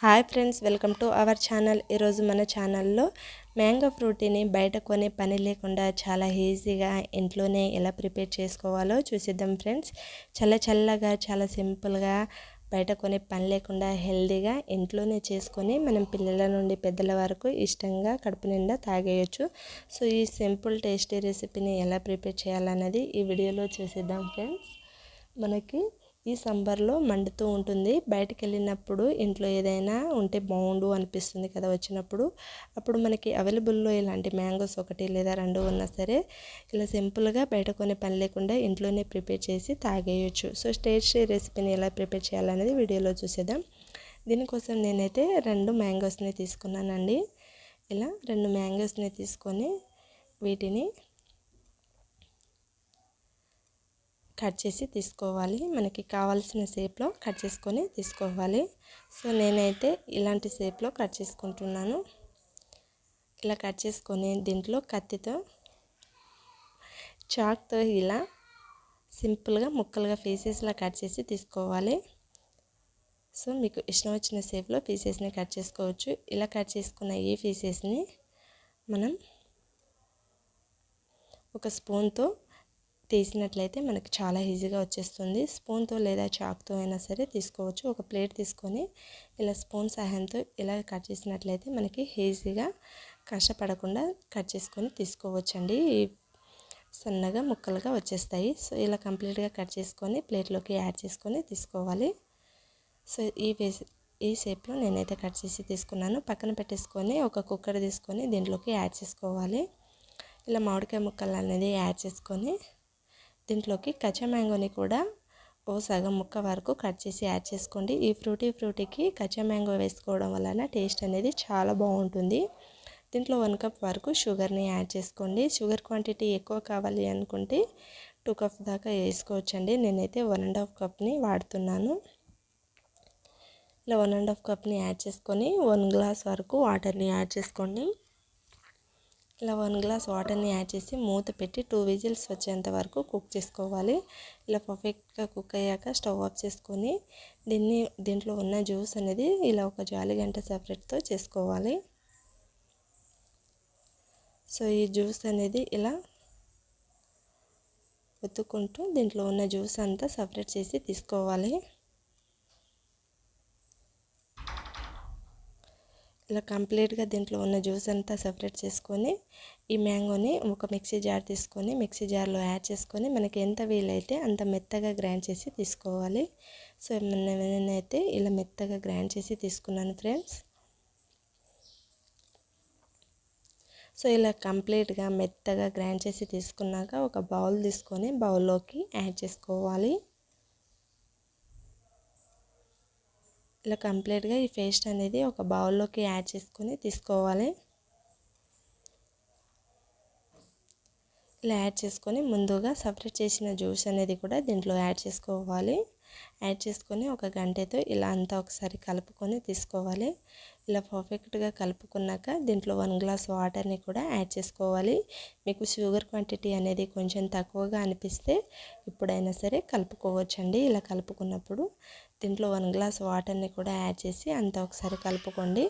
Hi friends, welcome to our channel. ఈరోజు మన ఛానల్లో మ్యాంగో ఫ్రూటీని బయట కొనే పని లేకుండా చాలా ఈజీగా ఇంట్లోనే ఎలా ప్రిపేర్ చేసుకోవాలో చూసిద్దాం ఫ్రెండ్స్. చల్లగా చాలా సింపుల్గా బయట కొనే పని లేకుండా హెల్తీగా ఇంట్లోనే చేసుకొని మనం పిల్లల నుండి పెద్దల వరకు ఇష్టంగా కడుపు నిండా తాగేయచ్చు. సో ఈ సింపుల్ టేస్టీ రెసిపీని ఎలా ప్రిపేర్ చేయాలన్నది ఈ వీడియోలో చూసిద్దాం ఫ్రెండ్స్. మనకి ఈ సమ్మర్లో మండుతూ ఉంటుంది. బయటికి వెళ్ళినప్పుడు ఇంట్లో ఏదైనా ఉంటే బాగుండు అనిపిస్తుంది కదా వచ్చినప్పుడు. అప్పుడు మనకి అవైలబుల్లో ఇలాంటి మ్యాంగోస్ ఒకటి లేదా రెండు ఉన్నా సరే ఇలా సింపుల్గా బయట కొనే పని లేకుండా ఇంట్లోనే ప్రిపేర్ చేసి తాగేయచ్చు. సో టేస్టీ రెసిపీని ఎలా ప్రిపేర్ చేయాలనేది వీడియోలో చూసేద్దాం. దీనికోసం నేనైతే 2 మ్యాంగోస్ని తీసుకున్నానండి. ఇలా 2 మ్యాంగోస్ని తీసుకొని వీటిని కట్ చేసి తీసుకోవాలి. మనకి కావాల్సిన షేప్లో కట్ చేసుకొని తీసుకోవాలి. సో నేనైతే ఇలాంటి షేప్లో కట్ చేసుకుంటున్నాను. ఇలా కట్ చేసుకొని దీంట్లో కత్తితో చాక్తో ఇలా సింపుల్గా ముక్కలుగా పీసెస్లా కట్ చేసి తీసుకోవాలి. సో మీకు ఇష్టం వచ్చిన షేప్లో పీసెస్ని కట్ చేసుకోవచ్చు. ఇలా కట్ చేసుకున్న ఈ పీసెస్ని మనం ఒక స్పూన్తో తీసినట్లయితే మనకి చాలా ఈజీగా వచ్చేస్తుంది. స్పూన్తో లేదా చాక్తో అయినా సరే తీసుకోవచ్చు. ఒక ప్లేట్ తీసుకొని ఇలా స్పూన్ సహాయంతో ఇలా కట్ చేసినట్లయితే మనకి ఈజీగా కష్టపడకుండా కట్ చేసుకొని తీసుకోవచ్చండి. సన్నగా ముక్కలుగా వచ్చేస్తాయి. సో ఇలా కంప్లీట్గా కట్ చేసుకొని ప్లేట్లోకి యాడ్ చేసుకొని తీసుకోవాలి. సో ఈ షేప్లో నేనైతే కట్ చేసి తీసుకున్నాను. పక్కన పెట్టేసుకొని ఒక కుక్కర్ తీసుకొని దీంట్లోకి యాడ్ చేసుకోవాలి. ఇలా మామిడికాయ ముక్కలు అనేది యాడ్ చేసుకొని దీంట్లోకి కచ్చా మ్యాంగోని కూడా ఓ సగం ముక్క వరకు కట్ చేసి యాడ్ చేసుకోండి. ఈ ఫ్రూటీకి కచ్చా మ్యాంగో వేసుకోవడం వలన టేస్ట్ అనేది చాలా బాగుంటుంది. దీంట్లో 1 కప్ వరకు షుగర్ని యాడ్ చేసుకోండి. షుగర్ క్వాంటిటీ ఎక్కువ కావాలి అనుకుంటే 2 కప్ దాకా వేసుకోవచ్చండి. నేనైతే 1.5 కప్ని వాడుతున్నాను. ఇలా 1.5 కప్ని యాడ్ చేసుకొని 1 గ్లాస్ వరకు వాటర్ని యాడ్ చేసుకోండి. ఇలా 1 గ్లాస్ వాటర్ని యాడ్ చేసి మూత పెట్టి 2 విజిల్స్ వచ్చేంత వరకు కుక్ చేసుకోవాలి. ఇలా పర్ఫెక్ట్గా కుక్ అయ్యాక స్టవ్ ఆఫ్ చేసుకొని దీంట్లో ఉన్న జ్యూస్ అనేది ఇలా ఒక జాలి గంట సపరేట్తో చేసుకోవాలి. సో ఈ జ్యూస్ అనేది ఇలా ఒత్తుకుంటూ దీంట్లో ఉన్న జ్యూస్ అంతా సపరేట్ చేసి తీసుకోవాలి. ఇలా కంప్లీట్గా దీంట్లో ఉన్న జ్యూస్ అంతా సపరేట్ చేసుకొని ఈ మ్యాంగోని ఒక మిక్సీ జార్ తీసుకొని మిక్సీ జార్లో యాడ్ చేసుకొని మనకి ఎంత వీలైతే అంత మెత్తగా గ్రైండ్ చేసి తీసుకోవాలి. సో నేనైతే ఇలా మెత్తగా గ్రైండ్ చేసి తీసుకున్నాను ఫ్రెండ్స్. సో ఇలా కంప్లీట్గా మెత్తగా గ్రైండ్ చేసి తీసుకున్నాక ఒక బౌల్ తీసుకొని బౌల్లోకి యాడ్ చేసుకోవాలి. ఇలా కంప్లీట్గా ఈ పేస్ట్ అనేది ఒక బౌల్లోకి యాడ్ చేసుకొని తీసుకోవాలి. ఇలా యాడ్ చేసుకొని ముందుగా సపరేట్ చేసిన జ్యూస్ అనేది కూడా దీంట్లో యాడ్ చేసుకోవాలి. యాడ్ చేసుకొని ఒక గంటతో ఇలా అంతా ఒకసారి కలుపుకొని తీసుకోవాలి. ఇలా పర్ఫెక్ట్గా కలుపుకున్నాక దీంట్లో 1 గ్లాస్ వాటర్ని కూడా యాడ్ చేసుకోవాలి. మీకు షుగర్ క్వాంటిటీ అనేది కొంచెం తక్కువగా అనిపిస్తే ఇప్పుడైనా సరే కలుపుకోవచ్చండి. ఇలా కలుపుకున్నప్పుడు దీంట్లో 1 గ్లాస్ వాటర్ని కూడా యాడ్ చేసి అంతా ఒకసారి కలుపుకోండి.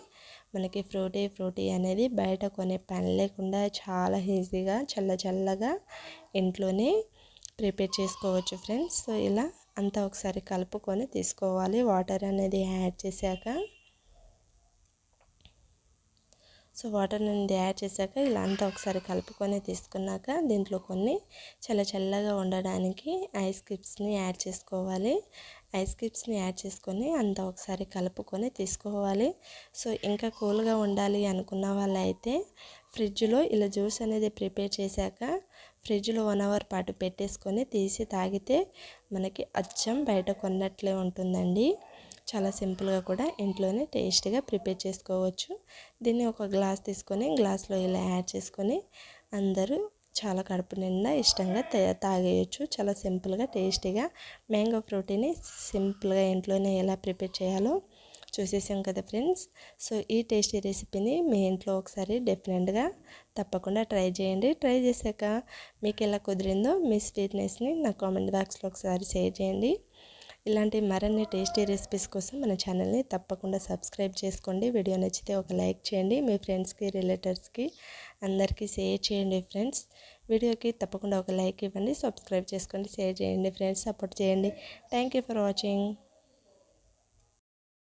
మనకి ఫ్రూటీ అనేది బయట కొనే పని లేకుండా చాలా ఈజీగా చల్లగా ఇంట్లోనే ప్రిపేర్ చేసుకోవచ్చు ఫ్రెండ్స్. సో ఇలా అంతా ఒకసారి కలుపుకొని తీసుకోవాలి. వాటర్ అనేది యాడ్ చేశాక వాటర్ అనేది యాడ్ చేశాక ఇలా అంతా ఒకసారి కలుపుకొని తీసుకున్నాక దీంట్లో కొన్ని చల్లగా ఉండడానికి ఐస్ క్యూబ్స్ని యాడ్ చేసుకోవాలి. ఐస్ క్యూబ్స్ని యాడ్ చేసుకొని అంతా ఒకసారి కలుపుకొని తీసుకోవాలి. సో ఇంకా కూల్గా ఉండాలి అనుకున్న వాళ్ళైతే ఫ్రిడ్జ్లో ఇలా జ్యూస్ అనేది ప్రిపేర్ చేశాక ఫ్రిడ్జ్లో 1 అవర్ పాటు పెట్టేసుకొని తీసి తాగితే మనకి అచ్చం బయట కొన్నట్లే ఉంటుందండి. చాలా సింపుల్గా కూడా ఇంట్లోనే టేస్టీగా ప్రిపేర్ చేసుకోవచ్చు. దీన్ని ఒక గ్లాస్ తీసుకొని గ్లాస్లో ఇలా యాడ్ చేసుకొని అందరూ చాలా కడుపు నిండా ఇష్టంగా తాగేయచ్చు. చాలా సింపుల్గా టేస్టీగా మ్యాంగో ఫ్రూటీని సింపుల్గా ఇంట్లోనే ఎలా ప్రిపేర్ చేయాలో చూసేసాం కదా ఫ్రెండ్స్. సో ఈ టేస్టీ రెసిపీని మీ ఇంట్లో ఒకసారి డెఫినెట్గా తప్పకుండా ట్రై చేయండి. ట్రై చేశాక మీకు ఎలా కుదిరిందో మీ స్వీట్నెస్ని నా కామెంట్ బాక్స్లో ఒకసారి షేర్ చేయండి. ఇలాంటి మరిన్ని టేస్టీ రెసిపీస్ కోసం మన ఛానల్ని తప్పకుండా సబ్స్క్రైబ్ చేసుకోండి. వీడియో నచ్చితే ఒక లైక్ చేయండి. మీ ఫ్రెండ్స్కి రిలేటివ్స్కి అందరికీ షేర్ చేయండి ఫ్రెండ్స్. వీడియోకి తప్పకుండా ఒక లైక్ ఇవ్వండి, సబ్స్క్రైబ్ చేసుకోండి, షేర్ చేయండి ఫ్రెండ్స్, సపోర్ట్ చేయండి. Thank you for watching.